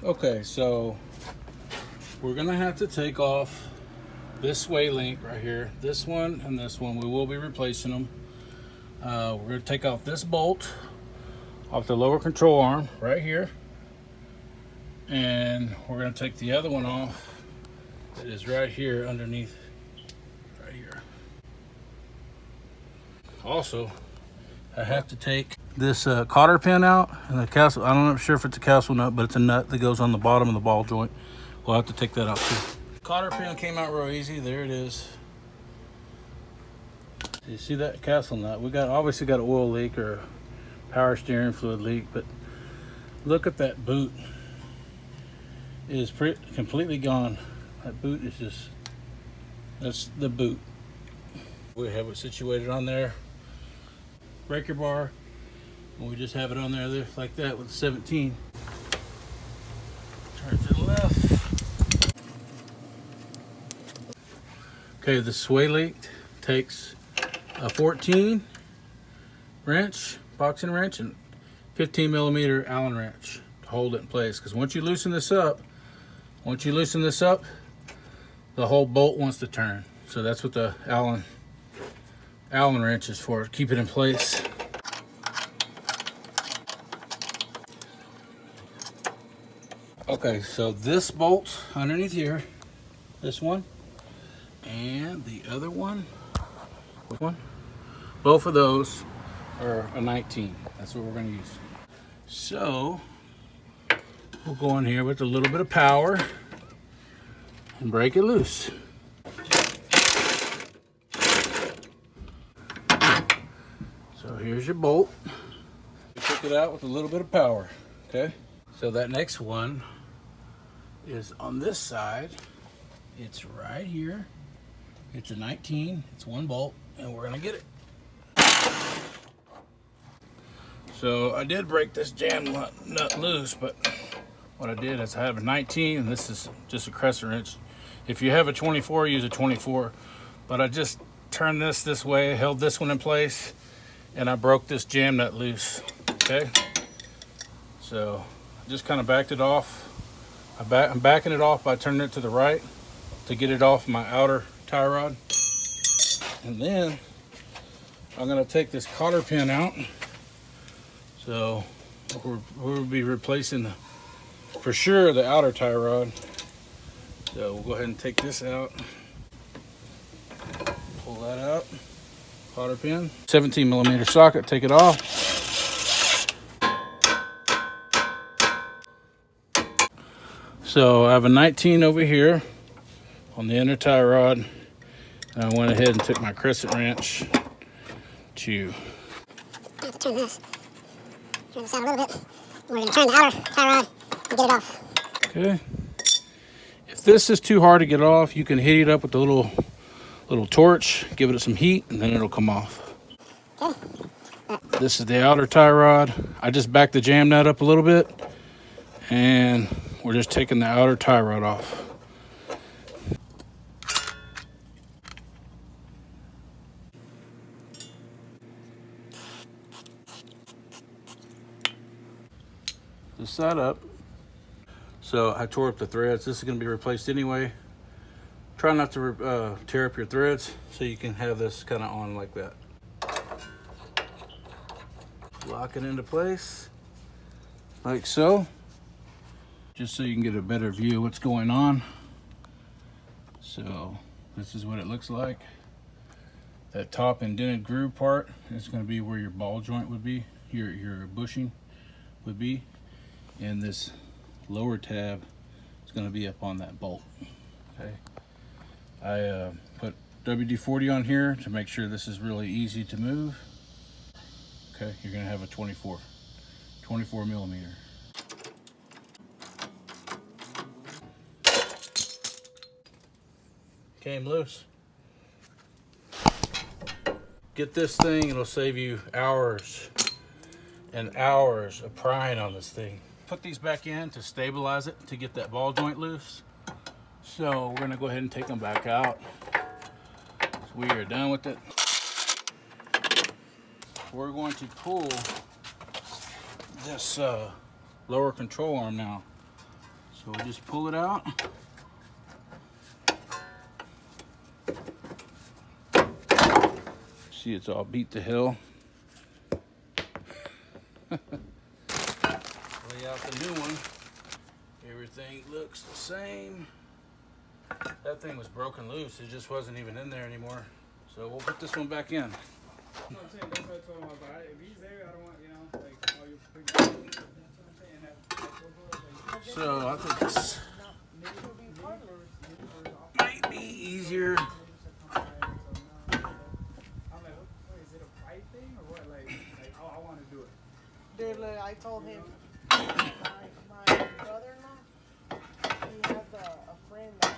Okay, so we're gonna have to take off this sway link right here, this one and this one. We will be replacing them. We're gonna take off this bolt off the lower control arm right here, and we're gonna take the other one off. It is right here underneath, right here. Also, I have to take this cotter pin out and the castle. I'm not sure if it's a castle nut, but it's a nut that goes on the bottom of the ball joint. We'll have to take that out too. Cotter pin came out real easy. There it is. You see that castle nut? We obviously got an oil leak or a power steering fluid leak, but look at that boot. It is completely gone. That boot is just, that's the boot. We have it situated on there. Breaker bar. And we just have it on there like that with the 17. Turn to the left. Okay, the sway link takes a 14 wrench, boxing wrench, and 15 millimeter Allen wrench to hold it in place. Because once you loosen this up, the whole bolt wants to turn. So that's what the Allen wrench is for, keep it in place. Okay, so this bolt underneath here, this one, and the other one, which one? Both of those are a 19. That's what we're gonna use. So, we'll go in here with a little bit of power and break it loose. So here's your bolt. You take it out with a little bit of power, okay? So that next one is on this side. It's right here. It's a 19, it's one bolt, and we're gonna get it. So I did break this jam nut loose, but what I did is I have a 19, and this is just a crescent wrench. If you have a 24, use a 24. But I just turned this way, held this one in place, and I broke this jam nut loose, okay? So I just kind of backed it off. I'm backing it off by turning it to the right to get it off my outer tie rod. And then I'm gonna take this cotter pin out. So we'll be replacing for sure the outer tie rod. So we'll go ahead and take this out. Pull that out. Cotter pin. 17 millimeter socket, take it off. So I have a 19 over here on the inner tie rod. And I went ahead and took my crescent wrench to turn this out a little bit. We're going to turn the outer tie rod and get it off. Okay. If this is too hard to get off, you can heat it up with a little torch, give it some heat, and then it'll come off. Okay. This is the outer tie rod. I just backed the jam nut up a little bit, and we're just taking the outer tie rod off. This side up. So I tore up the threads. This is going to be replaced anyway. Try not to tear up your threads so you can have this kind of on like that. Lock it into place like so, just so you can get a better view of what's going on. So this is what it looks like. That top indented groove part is going to be where your ball joint would be, your bushing would be, and this lower tab is going to be up on that bolt. Okay, I put WD-40 on here to make sure this is really easy to move. Okay, you're going to have a 24 millimeter. Came loose. Get this thing, it'll save you hours and hours of prying on this thing. Put these back in to stabilize it, to get that ball joint loose. So we're gonna go ahead and take them back out. So we are done with it. We're going to pull this lower control arm now So we just pull it out. See, it's all beat to hell. Lay out the new one. Everything looks the same. That thing was broken loose. It just wasn't even in there anymore. So we'll put this one back in. No, I'm saying, that's what I told him. I was like, if he's there, I don't want, you know, like, all your big. That's what I'm saying. So I think this might be easier. I'm like, what is it, a pride thing or what? Like I want to do it. Dude, look, I told him, my brother-in-law, he has a friend that